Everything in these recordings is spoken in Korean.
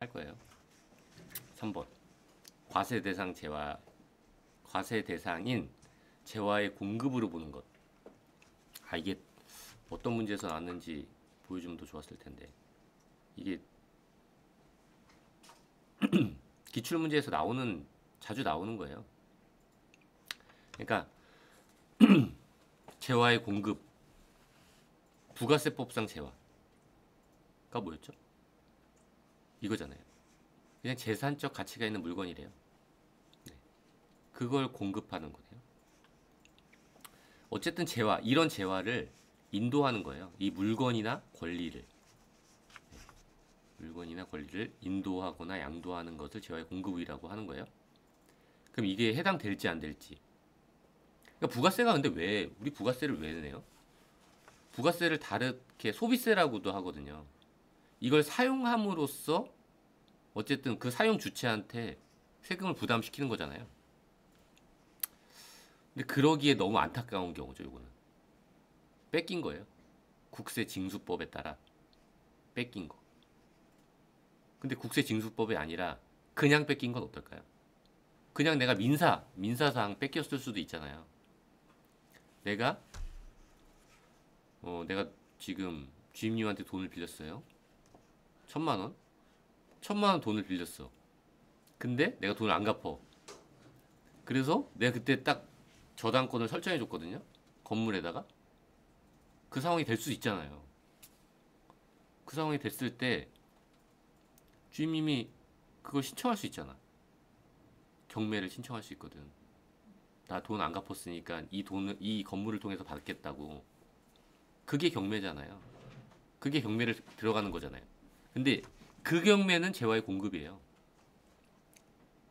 할 거예요. 3번. 과세 대상 재화, 과세 대상인 재화의 공급으로 보는 것. 이게 어떤 문제에서 나왔는지 보여주면 더 좋았을 텐데. 이게 기출 문제에서 자주 나오는 거예요. 그러니까 재화의 공급, 부가세법상 재화가 뭐였죠? 이거잖아요. 그냥 재산적 가치가 있는 물건이래요. 네. 그걸 공급하는 거네요. 어쨌든 이런 재화를 인도하는 거예요. 이 물건이나 권리를 인도하거나 양도하는 것을 재화의 공급이라고 하는 거예요. 그럼 이게 해당될지 안 될지. 그러니까 부가세가 근데 우리 부가세를 왜 내요? 부가세를 다르게 소비세라고도 하거든요. 이걸 사용함으로써 어쨌든 그 사용 주체한테 세금을 부담시키는 거잖아요. 근데 그러기에 너무 안타까운 경우죠, 이거는. 뺏긴 거예요. 국세징수법에 따라 뺏긴 거. 근데 국세징수법이 아니라 그냥 뺏긴 건 어떨까요? 그냥 내가 민사상 뺏겼을 수도 있잖아요. 내가 지금 주임님한테 돈을 빌렸어요. 1,000만 원? 1,000만 원 돈을 빌렸어. 근데 내가 돈을 안 갚어. 그래서 내가 그때 딱 저당권을 설정해 줬거든요. 건물에다가. 그 상황이 될 수 있잖아요. 그 상황이 됐을 때 주임님이 그걸 신청할 수 있잖아. 경매를 신청할 수 있거든. 나 돈 안 갚았으니까 이 건물을 통해서 받겠다고. 그게 경매잖아요. 그게 경매를 들어가는 거잖아요. 근데 그 경매는 재화의 공급이에요.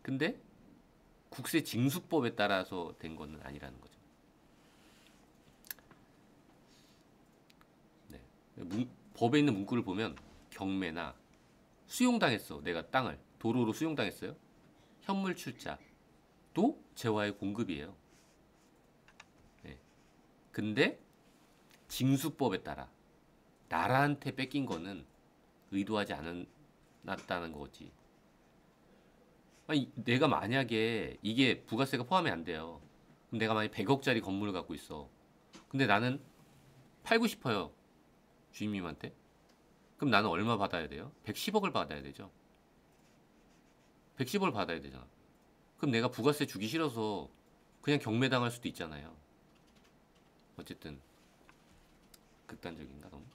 근데 국세징수법에 따라서 된 거는 아니라는 거죠. 네. 법에 있는 문구를 보면 경매나 수용당했어. 내가 땅을 도로로 수용당했어요. 현물 출자도 재화의 공급이에요. 네. 근데 징수법에 따라 나라한테 뺏긴 거는 의도하지 않았다는 거지. 내가 만약에 이게 부가세가 포함이 안 돼요. 그럼 내가 만약 100억짜리 건물을 갖고 있어. 근데 나는 팔고 싶어요. 주임님한테. 그럼 나는 얼마 받아야 돼요? 110억을 받아야 되죠. 110억을 받아야 되잖아. 그럼 내가 부가세 주기 싫어서 그냥 경매당할 수도 있잖아요. 어쨌든 극단적인가 너무?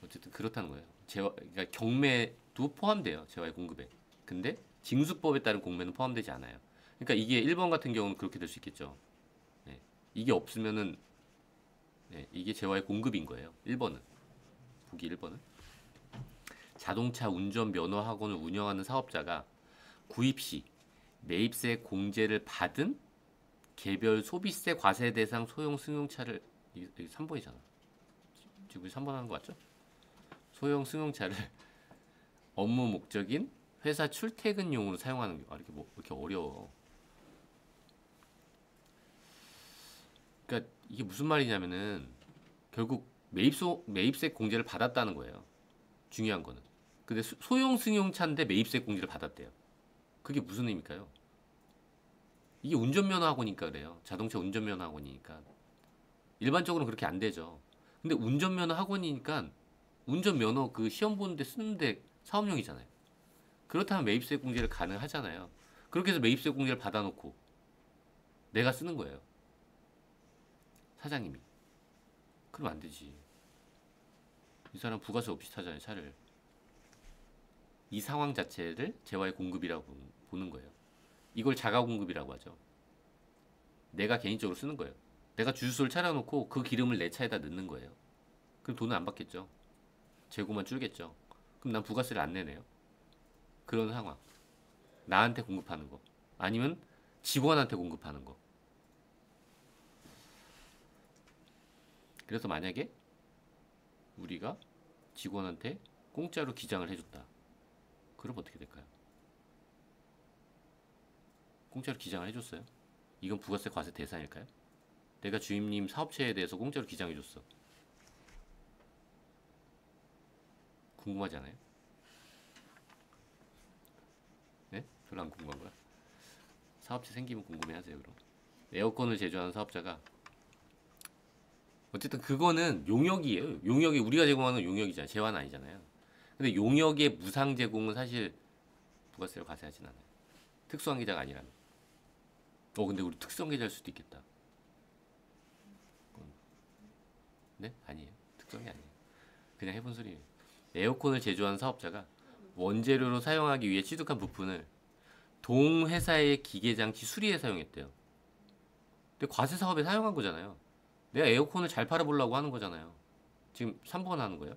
어쨌든 그렇다는 거예요. 그러니까 경매도 포함돼요. 재화의 공급에. 근데 징수법에 따른 공매는 포함되지 않아요. 그러니까 이게 1번 같은 경우는 그렇게 될 수 있겠죠. 네. 이게 없으면은 이게 재화의 공급인 거예요. 1번은. 보기 1번은. 자동차 운전 면허 학원을 운영하는 사업자가 구입 시 매입세 공제를 받은 개별 소비세 과세 대상 소형 승용차를 이게 3번이잖아. 지금 우리 3번 하는 거 맞죠? 소형 승용차를 업무 목적인 회사 출퇴근용으로 사용하는 게 이렇게 어려워. 그러니까 이게 무슨 말이냐면은 결국 매입세 공제를 받았다는 거예요. 중요한 거는. 근데 소형 승용차인데 매입세 공제를 받았대요. 그게 무슨 의미일까요? 이게 운전면허 학원이니까 그래요. 자동차 운전면허 학원이니까. 일반적으로는 그렇게 안 되죠. 근데 운전면허 학원이니까 운전면허 그 시험 보는데 쓰는데 사업용이잖아요. 그렇다면 매입세 공제를 가능하잖아요. 그렇게 해서 매입세 공제를 받아놓고 내가 쓰는 거예요. 사장님이. 그럼 안 되지. 이 사람 부가세 없이 타잖아요, 차를. 이 상황 자체를 재화의 공급이라고 보는 거예요. 이걸 자가 공급이라고 하죠. 내가 개인적으로 쓰는 거예요. 내가 주유소를 차려놓고 그 기름을 내 차에다 넣는 거예요. 그럼 돈은 안 받겠죠. 재고만 줄겠죠. 그럼 난 부가세를 안 내네요. 그런 상황. 나한테 공급하는 거. 아니면 직원한테 공급하는 거. 그래서 만약에 우리가 직원한테 공짜로 기장을 해줬다. 그럼 어떻게 될까요? 공짜로 기장을 해줬어요? 이건 부가세 과세 대상일까요? 내가 주임님 사업체에 대해서 공짜로 기장해줬어. 궁금하지 않아요? 별로 안 궁금한 거야? 사업체 생기면 궁금해하세요 그럼. 에어컨을 제조하는 사업자가 어쨌든 그거는 용역이에요. 용역이 우리가 제공하는 용역이잖아요. 재화는 아니잖아요. 근데 용역의 무상 제공은 사실 부가세를 과세하진 않아요. 특수한 계좌가 아니라면. 근데 우리 특수한 계좌일 수도 있겠다. 네? 아니에요. 특수한 게 아니에요. 그냥 해본 소리예요. 에어컨을 제조하는 사업자가 원재료로 사용하기 위해 취득한 부품을 동회사의 기계장치 수리에 사용했대요. 근데 과세 사업에 사용한 거잖아요. 내가 에어컨을 잘 팔아보려고 하는 거잖아요. 지금 3번 하는 거예요.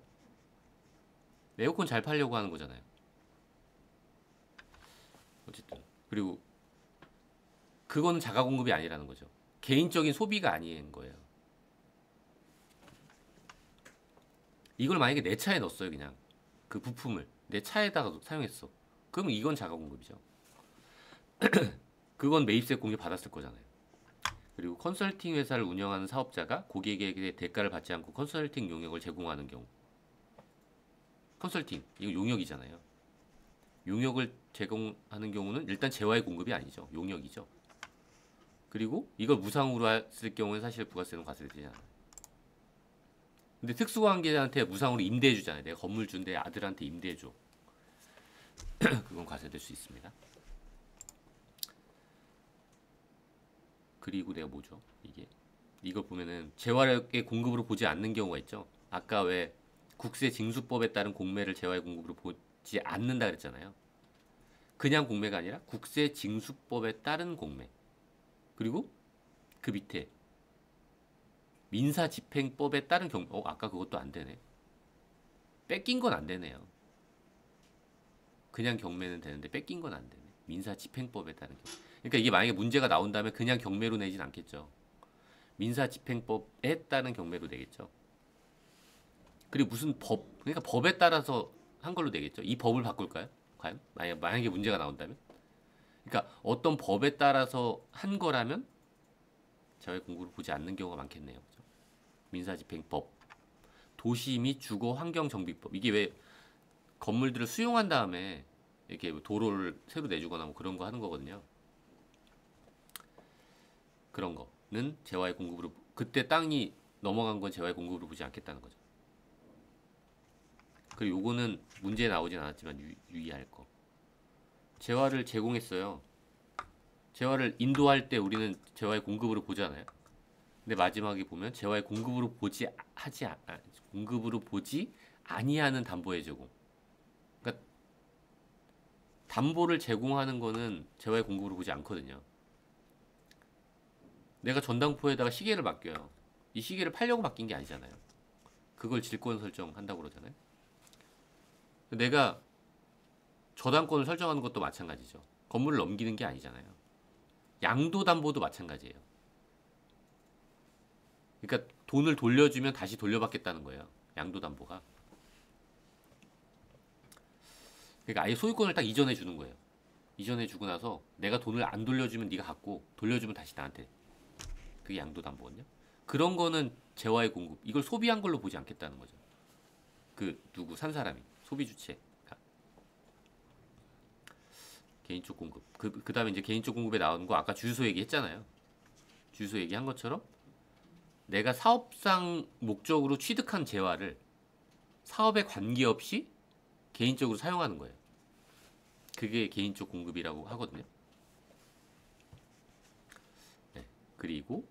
에어컨 잘 팔려고 하는 거잖아요. 어쨌든 그리고 그거는 자가 공급이 아니라는 거죠. 개인적인 소비가 아닌 거예요. 이걸 만약에 내 차에 넣었어요. 그냥 그 부품을 내 차에다가 사용했어. 그러면 이건 자가 공급이죠. 그건 매입세 공제 받았을 거잖아요. 그리고 컨설팅 회사를 운영하는 사업자가 고객에게 대가를 받지 않고 컨설팅 용역을 제공하는 경우. 컨설팅 이거 용역이잖아요. 용역을 제공하는 경우는 일단 재화의 공급이 아니죠. 용역이죠. 그리고 이걸 무상으로 했을 경우는 사실 부가세는 과세되지 않아요. 근데 특수관계자한테 무상으로 임대해주잖아요. 내가 건물 준 내 아들한테 임대해줘. 그건 과세될 수 있습니다. 그리고 내가 뭐죠? 이걸 보면은 재화의 공급으로 보지 않는 경우가 있죠. 아까 왜 국세징수법에 따른 공매를 재화의 공급으로 보지 않는다 그랬잖아요. 그냥 공매가 아니라 국세징수법에 따른 공매. 그리고 그 밑에 민사집행법에 따른 아까 그것도 안 되네. 뺏긴 건 안 되네요. 그냥 경매는 되는데 뺏긴 건 안 되네. 민사집행법에 따른 경매. 그러니까 이게 만약에 문제가 나온다면 그냥 경매로 내진 않겠죠. 민사집행법에 따른 경매로 내겠죠. 그리고 무슨 그러니까 법에 따라서 한 걸로 내겠죠. 이 법을 바꿀까요? 과연? 만약에 문제가 나온다면? 그러니까 어떤 법에 따라서 한 거라면 재화의 공급을 보지 않는 경우가 많겠네요. 그죠? 민사집행법, 도시 및 주거 환경정비법. 이게 왜 건물들을 수용한 다음에 이렇게 도로를 새로 내주거나 뭐 그런 거 하는 거거든요. 그런 거는 재화의 공급으로 그때 땅이 넘어간 건 재화의 공급으로 보지 않겠다는 거죠. 그리고 요거는 문제에 나오진 않았지만 유의할 거. 재화를 제공했어요. 재화를 인도할 때 우리는 재화의 공급으로 보잖아요. 근데 마지막에 보면 재화의 공급으로 공급으로 보지 아니하는 담보의 제공. 그러니까 담보를 제공하는 거는 재화의 공급으로 보지 않거든요. 내가 전당포에다가 시계를 맡겨요. 이 시계를 팔려고 맡긴 게 아니잖아요. 그걸 질권 설정한다고 그러잖아요. 내가 저당권을 설정하는 것도 마찬가지죠. 건물을 넘기는 게 아니잖아요. 양도담보도 마찬가지예요. 그러니까 돈을 돌려주면 다시 돌려받겠다는 거예요. 양도담보가. 그러니까 아예 소유권을 딱 이전해 주는 거예요. 이전해 주고 나서 내가 돈을 안 돌려주면 네가 갖고 돌려주면 다시 나한테. 그게 양도담보거든요. 그런 거는 재화의 공급. 이걸 소비한 걸로 보지 않겠다는 거죠. 산 사람이 소비 주체. 개인적 공급. 그 다음에 이제 개인적 공급에 나오는 거 아까 주유소 얘기했잖아요. 주유소 얘기한 것처럼 내가 사업상 목적으로 취득한 재화를 사업에 관계없이 개인적으로 사용하는 거예요. 그게 개인적 공급이라고 하거든요. 네. 그리고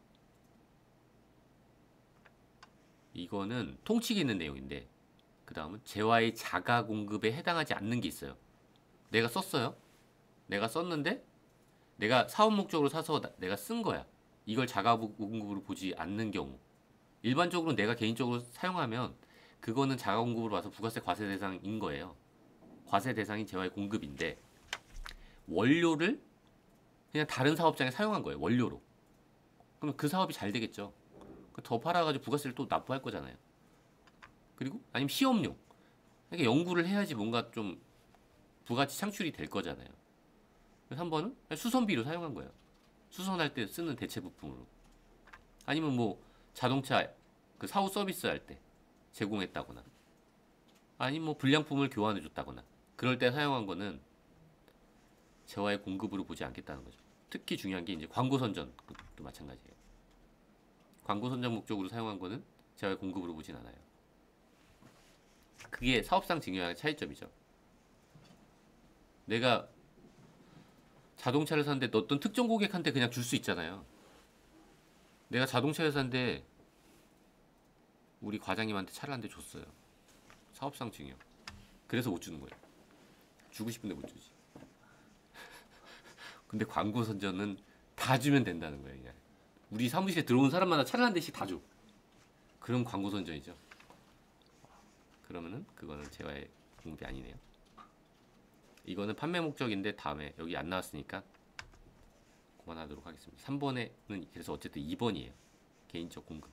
이거는 통칙이 있는 내용인데 그 다음은 재화의 자가 공급에 해당하지 않는 게 있어요. 내가 썼어요. 내가 썼는데 내가 사업 목적으로 사서 내가 쓴 거야. 이걸 자가 공급으로 보지 않는 경우. 일반적으로 내가 개인적으로 사용하면 그거는 자가 공급으로 와서 부가세 과세 대상인 거예요. 과세 대상이 재화의 공급인데 원료를 그냥 다른 사업장에 사용한 거예요. 원료로. 그러면 그 사업이 잘 되겠죠. 더 팔아가지고 부가세를 또 납부할 거잖아요. 그리고 아니면 시험용. 그러니까 연구를 해야지 뭔가 좀 부가치 창출이 될 거잖아요. 그래서 한 번은 수선비로 사용한 거예요. 수선할 때 쓰는 대체 부품으로. 아니면 뭐 자동차 그 사후 서비스 할 때 제공했다거나 아니면 뭐 불량품을 교환해 줬다거나 그럴 때 사용한 거는 재화의 공급으로 보지 않겠다는 거죠. 특히 중요한 게 이제 광고 선전 그것도 마찬가지예요. 광고 선전 목적으로 사용한 거는 재화의 공급으로 보진 않아요. 그게 사업상 중요한 차이점이죠. 내가 자동차를 샀는데 어떤 특정 고객한테 그냥 줄 수 있잖아요. 내가 자동차 회사인데 우리 과장님한테 차를 한 대 줬어요. 사업상 중요. 그래서 못 주는 거예요. 주고 싶은데 못 주지. 근데 광고 선전은 다 주면 된다는 거예요. 그냥. 우리 사무실에 들어온 사람마다 차를 한 대씩 다 줘. 그럼 광고 선전이죠. 그러면은 그거는 재화의 공급이 아니네요. 이거는 판매 목적인데 다음에 여기 안 나왔으니까 그만하도록 하겠습니다. 3번에는 그래서 어쨌든 2번이에요. 개인적 공급.